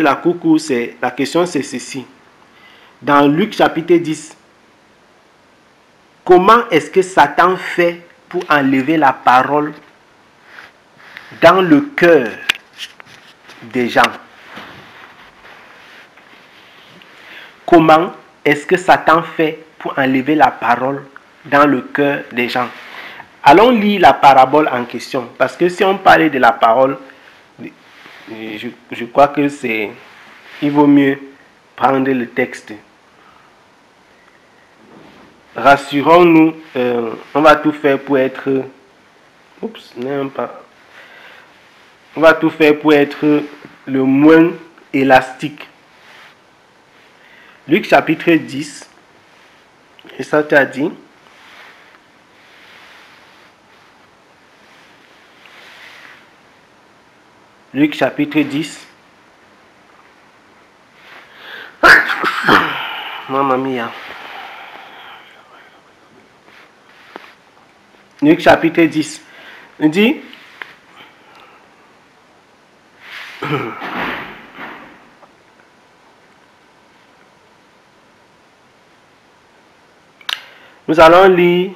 de la coucou, la question c'est ceci. Dans Luc chapitre 10, comment est-ce que Satan fait pour enlever la parole dans le cœur des gens? Comment est-ce que Satan fait pour enlever la parole dans le cœur des gens? Allons lire la parabole en question. Parce que si on parlait de la parole, je crois que il vaut mieux prendre le texte. Rassurons-nous, on va tout faire pour être... Oups, non pas. On va tout faire pour être le moins élastique. Luc chapitre 10, et ça t'a dit. Luc chapitre 10. Mamma mia. Luc chapitre 10. Il dit... Nous allons lire...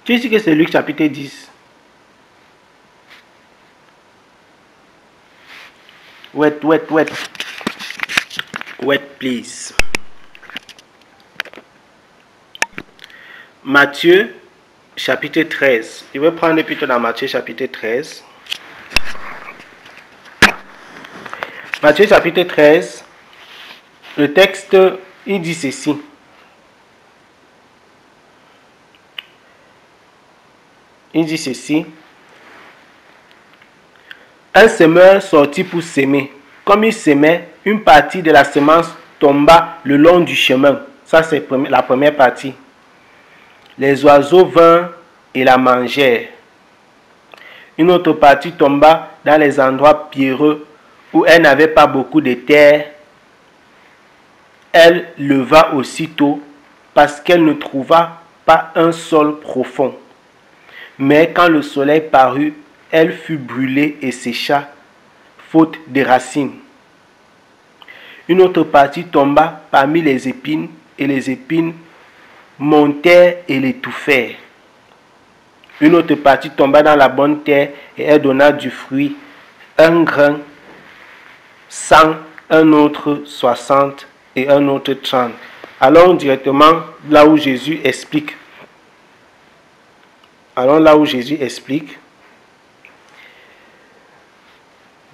Tu sais que c'est Luc chapitre 10. Wait, please. Matthieu chapitre 13. Je vais prendre plutôt dans Matthieu chapitre 13. Matthieu chapitre 13. Le texte, il dit ceci. Il dit ceci. Un semeur sortit pour s'aimer. Comme il s'aimait, une partie de la semence tomba le long du chemin. Ça, c'est la première partie. Les oiseaux vinrent et la mangèrent. Une autre partie tomba dans les endroits pierreux où elle n'avait pas beaucoup de terre. Elle leva aussitôt parce qu'elle ne trouva pas un sol profond. Mais quand le soleil parut, elle fut brûlée et sécha, faute de racines. Une autre partie tomba parmi les épines, et les épines montèrent et l'étouffèrent. Une autre partie tomba dans la bonne terre, et elle donna du fruit, un grain, 100, un autre 60 et un autre 30. Allons directement là où Jésus explique. Allons là où Jésus explique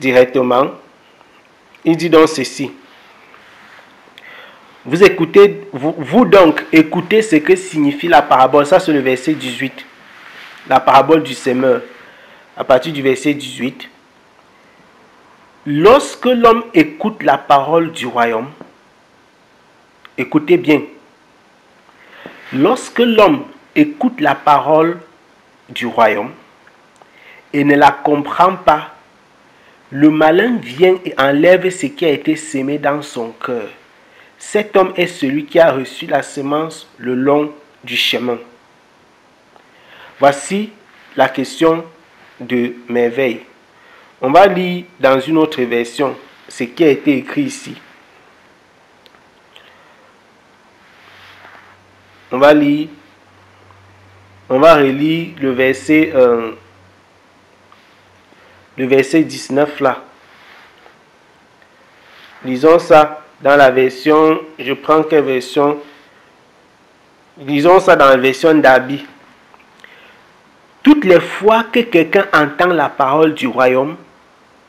directement. Il dit donc ceci. Vous donc écoutez ce que signifie la parabole. Ça c'est le verset 18. La parabole du semeur. À partir du verset 18. Lorsque l'homme écoute la parole du royaume, écoutez bien. Lorsque l'homme écoute la parole du royaume et ne la comprend pas, le malin vient et enlève ce qui a été semé dans son cœur. Cet homme est celui qui a reçu la semence le long du chemin. Voici la question de merveille. On va lire dans une autre version ce qui a été écrit ici. On va relire le verset 19 là. Lisons ça dans la version, je prends quelle version? Lisons ça dans la version d'Abi. Toutes les fois que quelqu'un entend la parole du royaume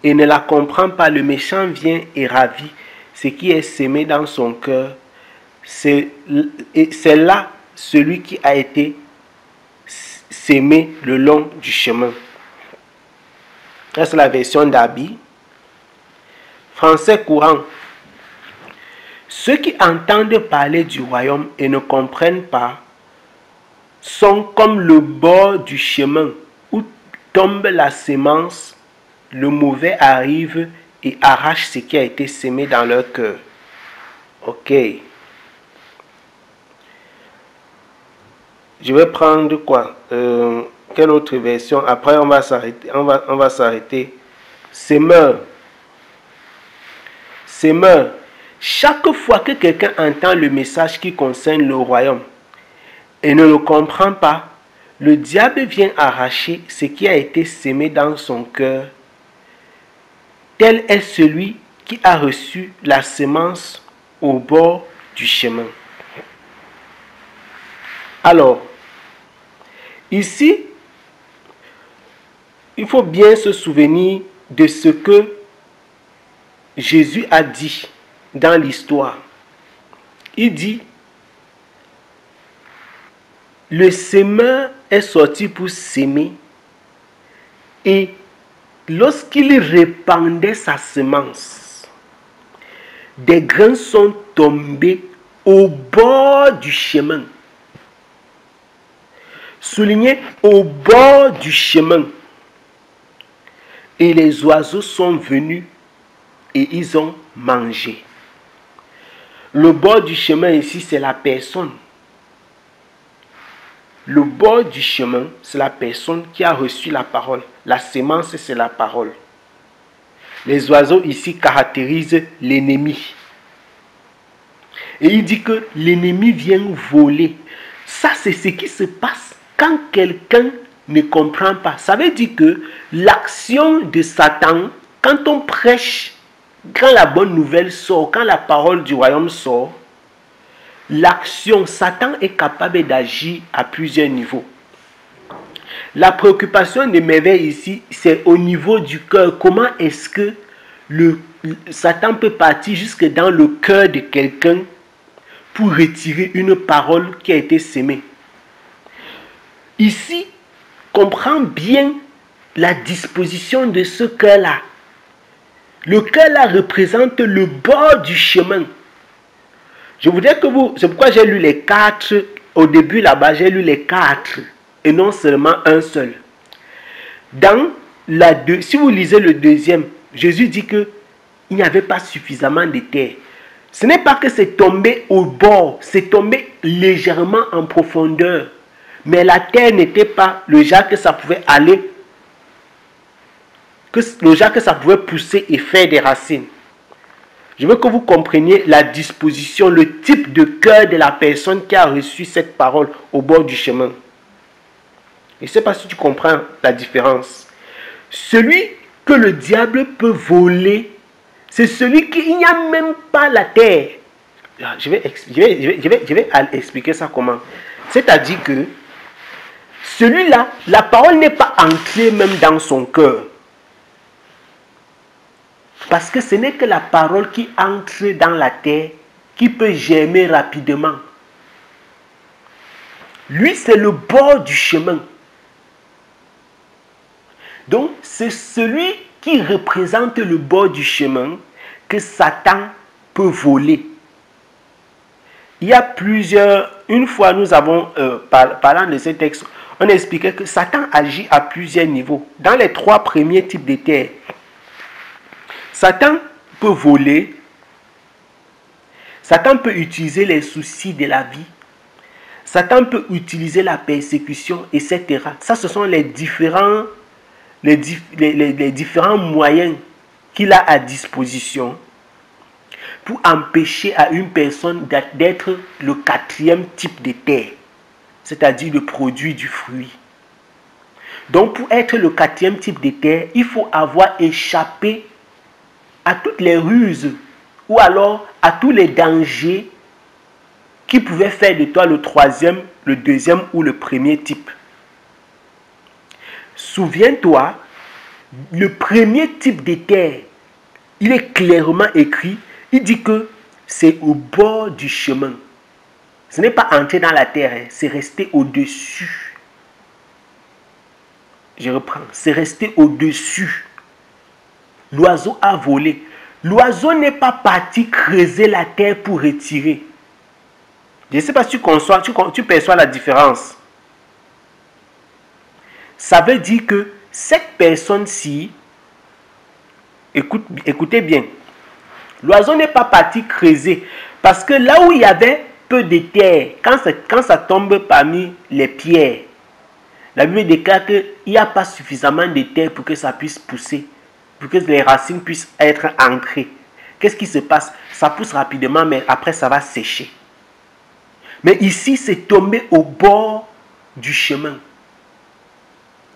et ne la comprend pas, le méchant vient et ravit ce qui est semé dans son cœur. C'est là celui qui a été sémé le long du chemin. Ça, c'est la version d'Abi. Français courant. Ceux qui entendent parler du royaume et ne comprennent pas sont comme le bord du chemin où tombe la semence. Le mauvais arrive et arrache ce qui a été semé dans leur cœur. Ok. Je vais prendre quoi? Quelle autre version? Après, on va s'arrêter. On va s'arrêter. Semeur. Semeur. Chaque fois que quelqu'un entend le message qui concerne le royaume et ne le comprend pas, le diable vient arracher ce qui a été sémé dans son cœur. Tel est celui qui a reçu la semence au bord du chemin. Alors, ici, il faut bien se souvenir de ce que Jésus a dit dans l'histoire. Il dit, le semeur est sorti pour s'aimer et lorsqu'il répandait sa semence, des grains sont tombés au bord du chemin. Soulignez, au bord du chemin. Et les oiseaux sont venus et ils ont mangé. Le bord du chemin ici, c'est la personne. Le bord du chemin, c'est la personne qui a reçu la parole. La semence, c'est la parole. Les oiseaux ici caractérisent l'ennemi. Et il dit que l'ennemi vient voler. Ça, c'est ce qui se passe quand quelqu'un ne comprend pas. Ça veut dire que l'action de Satan, quand on prêche, quand la bonne nouvelle sort, quand la parole du royaume sort, l'action, Satan est capable d'agir à plusieurs niveaux. La préoccupation de Merveille ici, c'est au niveau du cœur. Comment est-ce que Satan peut partir jusque dans le cœur de quelqu'un pour retirer une parole qui a été sémée? Ici, comprends bien la disposition de ce cœur-là. Le cœur-là représente le bord du chemin. Je voudrais que vous... C'est pourquoi j'ai lu les 4. Au début, là-bas, j'ai lu les 4. Et non seulement un seul. Si vous lisez le deuxième, Jésus dit qu'il n'y avait pas suffisamment de terre. Ce n'est pas que c'est tombé au bord. C'est tombé légèrement en profondeur. Mais la terre n'était pas le genre que ça pouvait aller. Le genre que ça pouvait pousser et faire des racines. Je veux que vous compreniez la disposition, le type de cœur de la personne qui a reçu cette parole au bord du chemin. Je ne sais pas si tu comprends la différence. Celui que le diable peut voler, c'est celui qui n'y a même pas la terre. Je vais expliquer ça comment. C'est-à-dire que celui-là, la parole n'est pas entrée même dans son cœur. Parce que ce n'est que la parole qui entre dans la terre qui peut germer rapidement. Lui, c'est le bord du chemin. Donc, c'est celui qui représente le bord du chemin que Satan peut voler. Il y a plusieurs... Une fois, nous avons, parlant de ce texte, on expliquait que Satan agit à plusieurs niveaux. Dans les 3 premiers types de terre, Satan peut voler, Satan peut utiliser les soucis de la vie, Satan peut utiliser la persécution, etc. Ça, ce sont les différents moyens qu'il a à disposition pour empêcher à une personne d'être le 4e type de terre, c'est-à-dire de produire du fruit. Donc, pour être le 4e type de terre, il faut avoir échappé à toutes les ruses ou alors à tous les dangers qui pouvaient faire de toi le 3e, le 2e ou le 1er type. Souviens-toi, le 1er type de terre, il est clairement écrit, il dit que c'est au bord du chemin. Ce n'est pas entrer dans la terre, c'est rester au-dessus. Je reprends, c'est rester au-dessus. L'oiseau a volé. L'oiseau n'est pas parti creuser la terre pour retirer. Je ne sais pas si tu perçois la différence. Ça veut dire que cette personne-ci, écoutez bien, l'oiseau n'est pas parti creuser. Parce que là où il y avait peu de terre, quand ça tombe parmi les pierres, la Bible déclare qu'il n'y a pas suffisamment de terre pour que ça puisse pousser, pour que les racines puissent être ancrées. Qu'est-ce qui se passe? Ça pousse rapidement, mais après ça va sécher. Mais ici, c'est tombé au bord du chemin.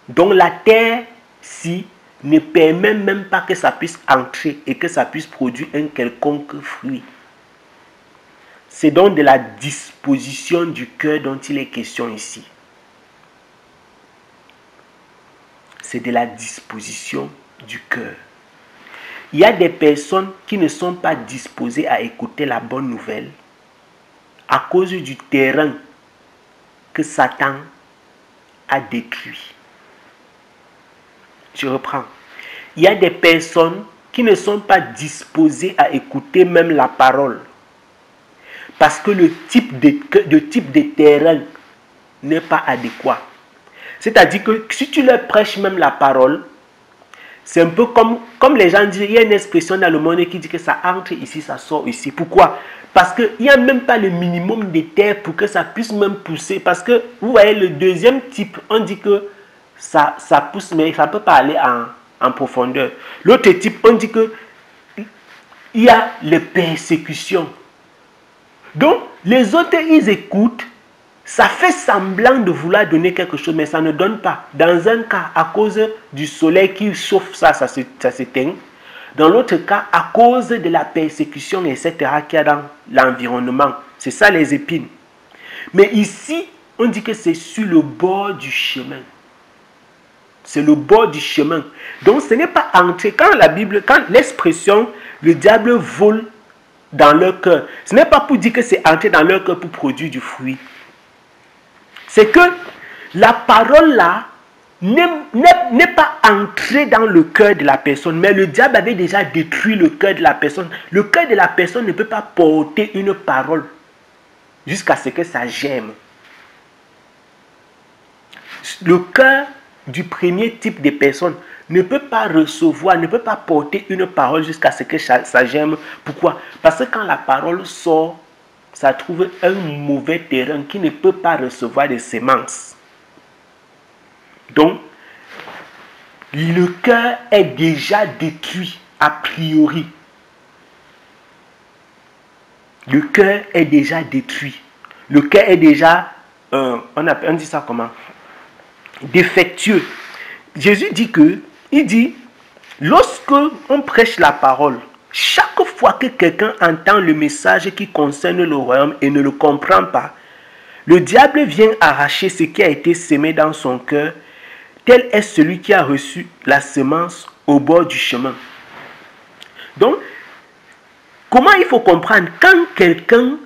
Donc la terre, si, ne permet même pas que ça puisse entrer et que ça puisse produire un quelconque fruit. C'est donc de la disposition du cœur dont il est question ici. C'est de la disposition du cœur. Il y a des personnes qui ne sont pas disposées à écouter la bonne nouvelle à cause du terrain que Satan a détruit. Je reprends. Il y a des personnes qui ne sont pas disposées à écouter même la parole. Parce que le type de terrain n'est pas adéquat. C'est-à-dire que si tu leur prêches même la parole, c'est un peu comme les gens disent, il y a une expression dans le monde qui dit que ça entre ici, ça sort ici. Pourquoi? Parce qu'il n'y a même pas le minimum de terre pour que ça puisse même pousser. Parce que, vous voyez, le deuxième type, on dit que ça pousse, mais ça ne peut pas aller en profondeur. L'autre type, on dit que il y a les persécutions. Donc, les autres, ils écoutent, ça fait semblant de vouloir donner quelque chose, mais ça ne donne pas. Dans un cas, à cause du soleil qui chauffe ça s'éteint. Dans l'autre cas, à cause de la persécution, etc., qu'il y a dans l'environnement. C'est ça les épines. Mais ici, on dit que c'est sur le bord du chemin. C'est le bord du chemin. Donc, ce n'est pas entrer. Quand l'expression, le diable vole dans leur cœur, ce n'est pas pour dire que c'est entrer dans leur cœur pour produire du fruit. C'est que la parole là n'est pas entrée dans le cœur de la personne, mais le diable avait déjà détruit le cœur de la personne. Le cœur de la personne ne peut pas porter une parole jusqu'à ce que ça germe. Le cœur du premier type de personne ne peut pas recevoir, ne peut pas porter une parole jusqu'à ce que ça germe. Pourquoi? Parce que quand la parole sort, ça trouve un mauvais terrain qui ne peut pas recevoir des semences. Donc, le cœur est déjà détruit a priori. Le cœur est déjà détruit. Le cœur est déjà, on dit ça comment? Défectueux. Jésus dit lorsque on prêche la parole, chaque fois que quelqu'un entend le message qui concerne le royaume et ne le comprend pas, le diable vient arracher ce qui a été semé dans son cœur. Tel est celui qui a reçu la semence au bord du chemin. Donc, comment il faut comprendre? Quand quelqu'un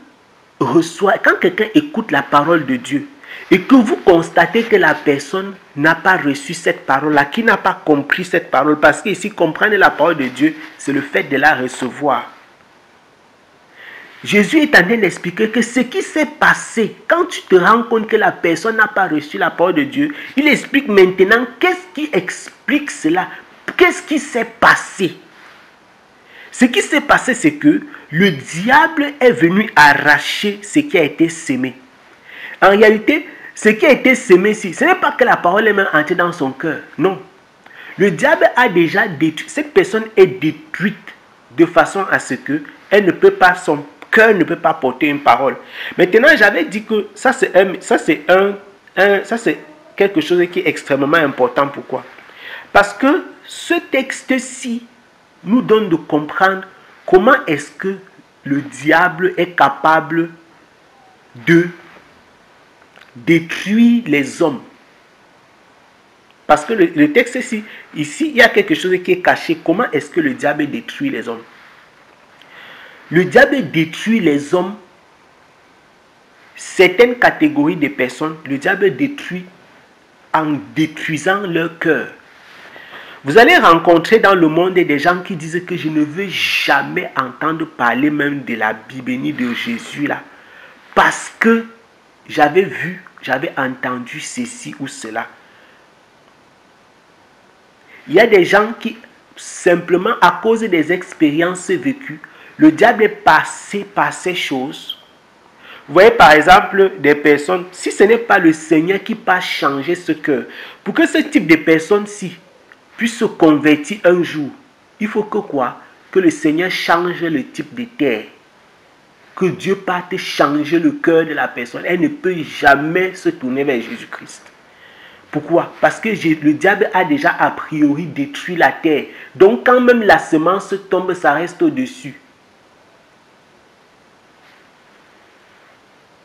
écoute la parole de Dieu et que vous constatez que la personne n'a pas reçu cette parole-là, qui n'a pas compris cette parole, parce que ici, comprendre la parole de Dieu, c'est le fait de la recevoir. Jésus est en train d'expliquer que ce qui s'est passé, quand tu te rends compte que la personne n'a pas reçu la parole de Dieu, il explique maintenant qu'est-ce qui explique cela, qu'est-ce qui s'est passé. Ce qui s'est passé, c'est que le diable est venu arracher ce qui a été semé. En réalité, ce qui a été semé ici, ce n'est pas que la parole est même entrée dans son cœur. Non. Le diable a déjà détruit. Cette personne est détruite de façon à ce que son cœur ne peut pas porter une parole. Maintenant, j'avais dit que ça c'est quelque chose qui est extrêmement important. Pourquoi? Parce que ce texte-ci nous donne de comprendre comment est-ce que le diable est capable de détruire les hommes. Parce que le texte ici, il y a quelque chose qui est caché. Comment est-ce que le diable détruit les hommes? Le diable détruit les hommes, certaines catégories de personnes, le diable détruit en détruisant leur cœur. Vous allez rencontrer dans le monde des gens qui disent que je ne veux jamais entendre parler même de la Bible ni de Jésus là. Parce que j'avais entendu ceci ou cela. Il y a des gens qui, simplement à cause des expériences vécues, le diable est passé par ces choses Vous voyez par exemple des personnes, si ce n'est pas le Seigneur qui va changer ce cœur, pour que ce type de personnes-ci puisse se convertir un jour, il faut que quoi? Que le Seigneur change le type de terre. Que Dieu parte changer le cœur de la personne. Elle ne peut jamais se tourner vers Jésus-Christ. Pourquoi? Parce que le diable a déjà a priori détruit la terre. Donc quand même la semence tombe, ça reste au-dessus.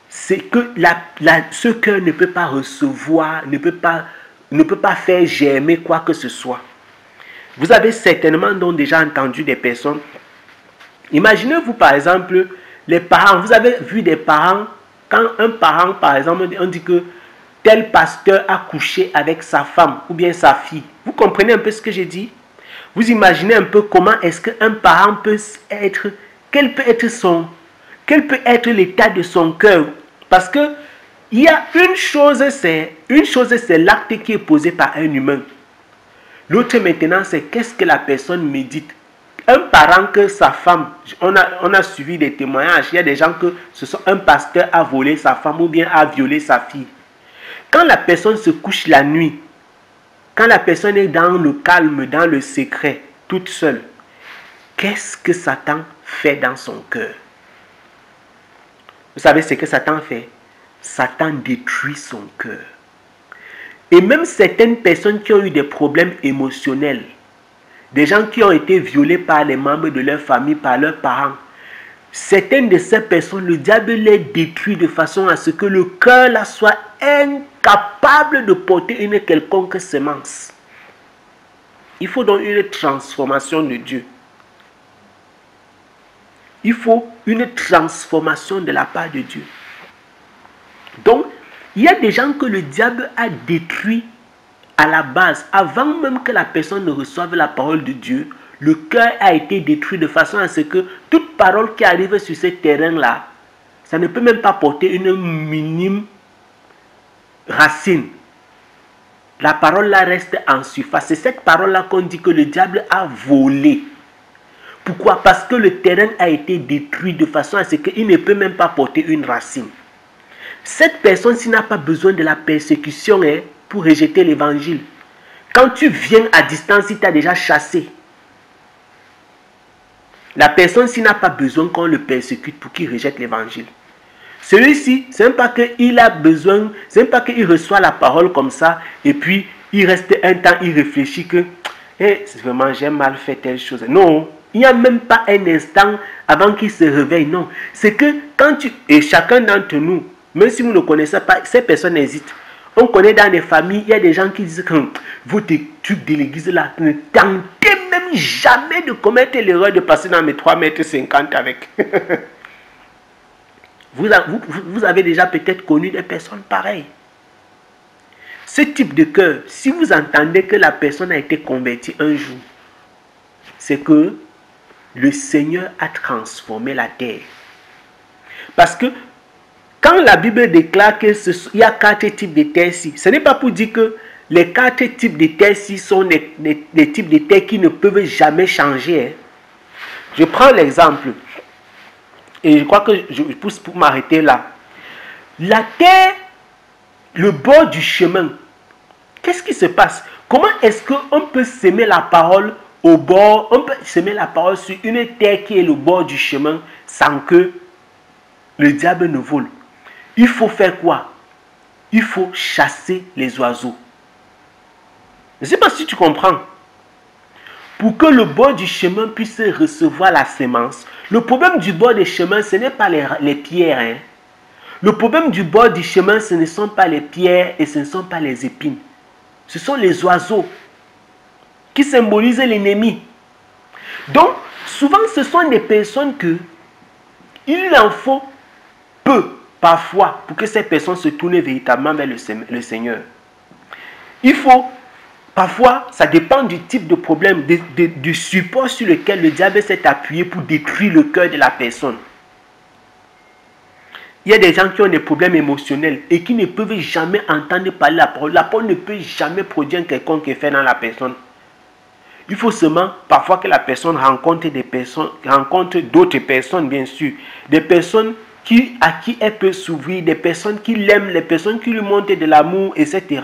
C'est que ce cœur ne peut pas recevoir, ne peut pas faire germer quoi que ce soit. Vous avez certainement donc déjà entendu des personnes. Imaginez-vous par exemple les parents. Vous avez vu des parents, quand un parent par exemple, on dit que tel pasteur a couché avec sa femme ou bien sa fille. Vous comprenez un peu ce que j'ai dit? Vous imaginez un peu comment est-ce qu'un parent peut être, quel peut être l'état de son cœur? Parce que il y a une chose c'est l'acte qui est posé par un humain. L'autre maintenant c'est qu'est-ce que la personne médite. Un parent que sa femme, on a suivi des témoignages, il y a des gens que un pasteur a volé sa femme ou bien a violé sa fille. Quand la personne se couche la nuit, quand la personne est dans le calme, dans le secret, toute seule, qu'est-ce que Satan fait dans son cœur? Vous savez ce que Satan fait? Satan détruit son cœur. Et même certaines personnes qui ont eu des problèmes émotionnels, des gens qui ont été violés par les membres de leur famille, par leurs parents, certaines de ces personnes, le diable les détruit de façon à ce que le cœur là soit incapable de porter une quelconque semence. Il faut donc une transformation de Dieu. Il faut une transformation de la part de Dieu. Donc, il y a des gens que le diable a détruits à la base, avant même que la personne ne reçoive la parole de Dieu. Le cœur a été détruit de façon à ce que toute parole qui arrive sur ce terrain-là, ça ne peut même pas porter une minime racine. La parole-là reste en surface. C'est cette parole-là qu'on dit que le diable a volé. Pourquoi? Parce que le terrain a été détruit de façon à ce qu'il ne peut même pas porter une racine. Cette personne-ci n'a pas besoin de la persécution pour rejeter l'évangile. Quand tu viens à distance, il t'a déjà chassé. La personne-ci n'a pas besoin qu'on le persécute pour qu'il rejette l'évangile. Celui-ci, ce n'est pas qu'il a besoin, ce n'est pas qu'il reçoit la parole comme ça et puis il reste un temps, il réfléchit que vraiment j'ai mal fait telle chose. Non, il n'y a même pas un instant avant qu'il se réveille. Non, c'est que quand et chacun d'entre nous, même si vous ne connaissez pas, ces personnes hésitent. On connaît dans les familles, il y a des gens qui disent que votre truc de l'église là, ne tentez même jamais de commettre l'erreur de passer dans mes 3,50 m avec. Vous avez déjà peut-être connu des personnes pareilles. Ce type de cœur, si vous entendez que la personne a été convertie un jour, c'est que le Seigneur a transformé la terre. Parce que quand la Bible déclare qu'il y a 4 types de terres-ci, ce n'est pas pour dire que les 4 types de terres-ci sont des types de terres qui ne peuvent jamais changer. Je prends l'exemple, et je crois que je pousse pour m'arrêter là. La terre, le bord du chemin, qu'est-ce qui se passe? Comment est-ce qu'on peut semer la parole au bord, on peut semer la parole sur une terre qui est le bord du chemin sans que le diable ne vole? Il faut faire quoi? Il faut chasser les oiseaux. Je ne sais pas si tu comprends. Pour que le bord du chemin puisse recevoir la semence, le problème du bord du chemin, ce n'est pas les pierres. Le problème du bord du chemin, ce ne sont pas les pierres et ce ne sont pas les épines. Ce sont les oiseaux qui symbolisent l'ennemi. Donc, souvent, ce sont des personnes que il en faut peu. Parfois, pour que ces personnes se tournent véritablement vers le Seigneur. Il faut, parfois, ça dépend du type de problème, du support sur lequel le diable s'est appuyé pour détruire le cœur de la personne. Il y a des gens qui ont des problèmes émotionnels et qui ne peuvent jamais entendre parler la parole. La parole ne peut jamais produire quelconque effet dans la personne. Il faut seulement, parfois, que la personne rencontre d'autres personnes, bien sûr. Des personnes à qui elle peut s'ouvrir, des personnes qui l'aiment, les personnes qui lui montrent de l'amour, etc.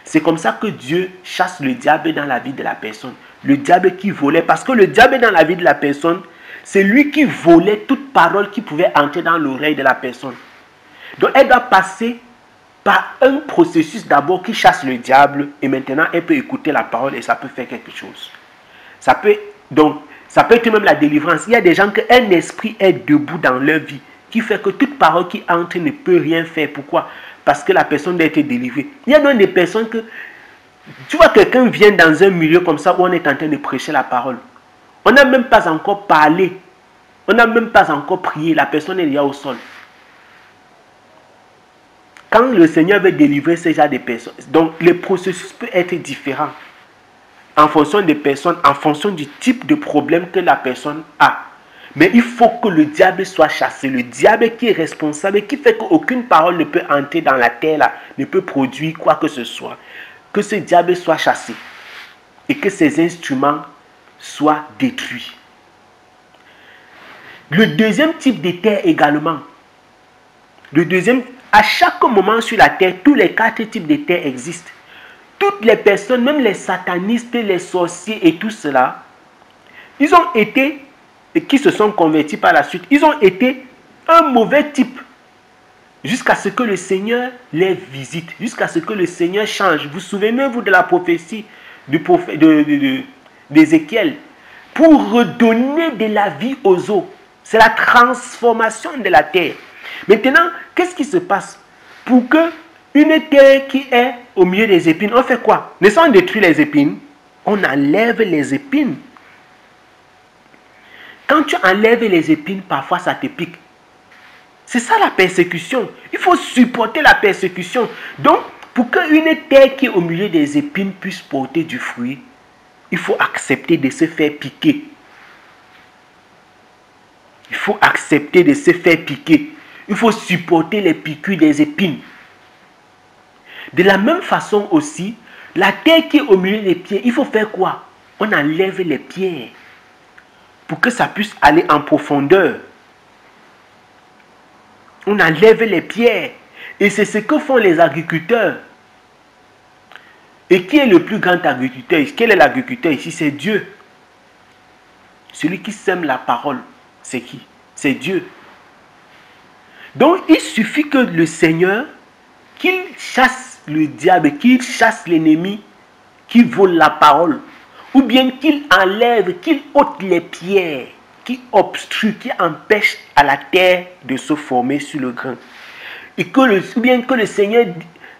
C'est comme ça que Dieu chasse le diable dans la vie de la personne. Le diable qui volait, parce que le diable dans la vie de la personne, c'est lui qui volait toute parole qui pouvait entrer dans l'oreille de la personne. Donc elle doit passer par un processus d'abord qui chasse le diable, et maintenant elle peut écouter la parole et ça peut faire quelque chose. Ça peut être même la délivrance. Il y a des gens qu'un esprit est debout dans leur vie, qui fait que toute parole qui entre ne peut rien faire. Pourquoi? Parce que la personne doit être délivrée. Il y a donc des personnes que, tu vois, quelqu'un vient dans un milieu comme ça où on est en train de prêcher la parole. On n'a même pas encore parlé. On n'a même pas encore prié. La personne est déjà au sol. Quand le Seigneur veut délivrer ce genre de personnes, donc le processus peut être différent en fonction des personnes, en fonction du type de problème que la personne a. Mais il faut que le diable soit chassé. Le diable qui est responsable, qui fait qu'aucune parole ne peut entrer dans la terre, là, ne peut produire quoi que ce soit. Que ce diable soit chassé et que ses instruments soient détruits. Le deuxième type de terre également. À chaque moment sur la terre, tous les 4 types de terre existent. Toutes les personnes, même les satanistes, les sorciers et tout cela, ils ont été, et qui se sont convertis par la suite, ils ont été un mauvais type. Jusqu'à ce que le Seigneur les visite, jusqu'à ce que le Seigneur change. Vous souvenez-vous de la prophétie d'Ézéchiel? Pour redonner de la vie aux eaux. C'est la transformation de la terre. Maintenant, qu'est-ce qui se passe? Pour que une terre qui est au milieu des épines, on fait quoi? Ne sans détruire les épines, on enlève les épines. Quand tu enlèves les épines, parfois ça te pique. C'est ça la persécution. Il faut supporter la persécution. Donc, pour qu'une terre qui est au milieu des épines puisse porter du fruit, il faut accepter de se faire piquer. Il faut accepter de se faire piquer. Il faut supporter les piqûres des épines. De la même façon aussi, la terre qui est au milieu des pieds, il faut faire quoi? On enlève les pierres pour que ça puisse aller en profondeur. On enlève les pierres. Et c'est ce que font les agriculteurs. Et qui est le plus grand agriculteur? Quel est l'agriculteur ici? C'est Dieu. Celui qui sème la parole, c'est qui? C'est Dieu. Donc il suffit que le Seigneur, qu'il chasse le diable, qu'il chasse l'ennemi, qui vole la parole, ou bien qu'il enlève, qu'il ôte les pierres, qui obstruent, qui empêchent à la terre de se former sur le grain. Et ou bien que le Seigneur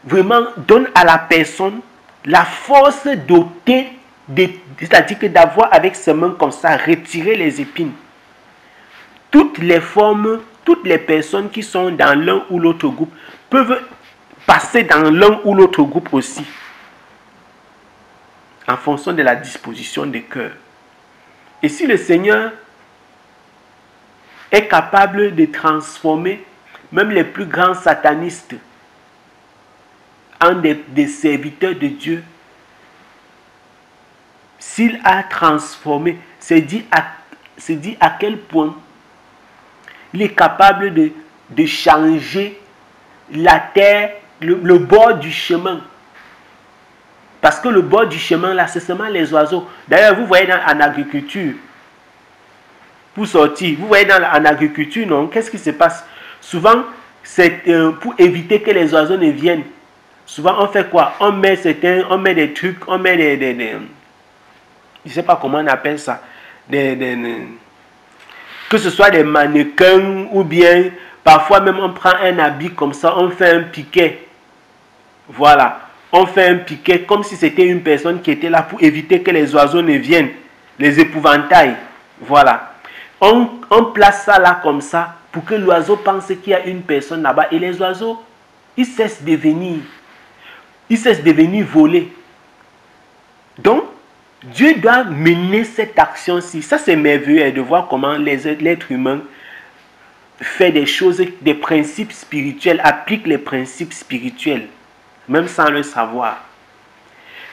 vraiment donne à la personne la force d'ôter, c'est-à-dire que d'avoir avec ses mains comme ça, retirer les épines. Toutes les formes, toutes les personnes qui sont dans l'un ou l'autre groupe peuvent passer dans l'un ou l'autre groupe aussi, en fonction de la disposition des cœurs. Et si le Seigneur est capable de transformer même les plus grands satanistes en des serviteurs de Dieu, s'il a transformé, c'est dit à quel point il est capable de changer la terre, le bord du chemin. Parce que le bord du chemin, là, c'est seulement les oiseaux. D'ailleurs, vous voyez en agriculture, pour sortir, vous voyez en agriculture, non? Qu'est-ce qui se passe? Souvent, c'est pour éviter que les oiseaux ne viennent. Souvent, on fait quoi? On met des trucs, on met des je ne sais pas comment on appelle ça. Que ce soit des mannequins ou bien parfois même on prend un habit comme ça, on fait un piquet. Voilà. On fait un piquet comme si c'était une personne qui était là pour éviter que les oiseaux ne viennent. Les épouvantails. Voilà. On place ça là comme ça pour que l'oiseau pense qu'il y a une personne là-bas. Et les oiseaux, ils cessent de venir. Ils cessent de venir voler. Donc, Dieu doit mener cette action-ci. Ça, c'est merveilleux de voir comment l'être humain fait des choses, des principes spirituels, applique les principes spirituels, même sans le savoir.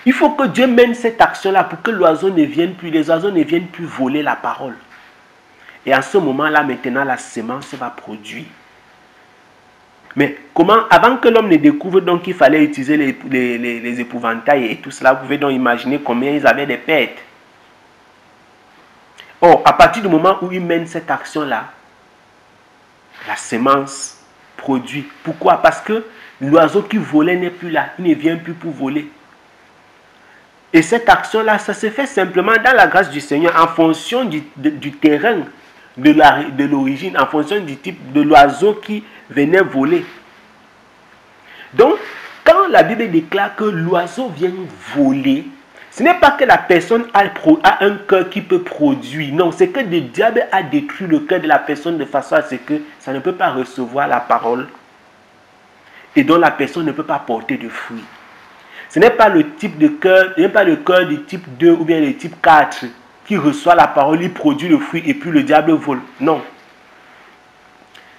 Il faut que Dieu mène cette action-là pour que l'oiseau ne vienne plus, les oiseaux ne viennent plus voler la parole. Et à ce moment-là, maintenant, la semence va produire. Mais comment, avant que l'homme ne découvre donc qu'il fallait utiliser les épouvantails et tout cela, vous pouvez donc imaginer combien ils avaient des pertes. Or, à partir du moment où ils mènent cette action-là, la semence produit. Pourquoi? Parce que l'oiseau qui volait n'est plus là, il ne vient plus pour voler. Et cette action-là, ça se fait simplement dans la grâce du Seigneur en fonction du terrain de l'origine, en fonction du type de l'oiseau qui venait voler. Donc, quand la Bible déclare que l'oiseau vient voler, ce n'est pas que la personne a un cœur qui peut produire. Non, c'est que le diable a détruit le cœur de la personne de façon à ce que ça ne peut pas recevoir la parole. Et donc la personne ne peut pas porter de fruits. Ce n'est pas le type de cœur, ce n'est pas le cœur du type 2 ou bien le type 4 qui reçoit la parole, il produit le fruit et puis le diable vole. Non.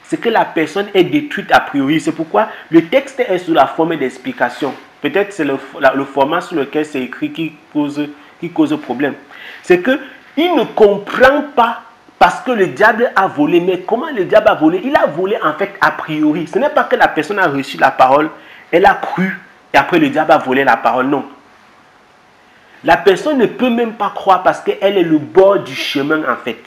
C'est que la personne est détruite a priori. C'est pourquoi le texte est sous la forme d'explication. Peut-être c'est le format sur lequel c'est écrit qui cause problème. C'est qu'il ne comprend pas parce que le diable a volé. Mais comment le diable a volé? Il a volé en fait a priori. Ce n'est pas que la personne a reçu la parole, elle a cru et après le diable a volé la parole. Non. La personne ne peut même pas croire parce qu'elle est le bord du chemin en fait.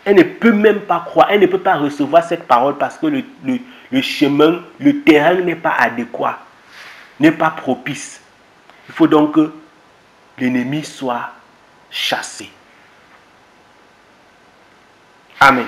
Elle ne peut même pas croire, elle ne peut pas recevoir cette parole parce que le chemin, le terrain n'est pas adéquat, n'est pas propice. Il faut donc que l'ennemi soit chassé. Amen.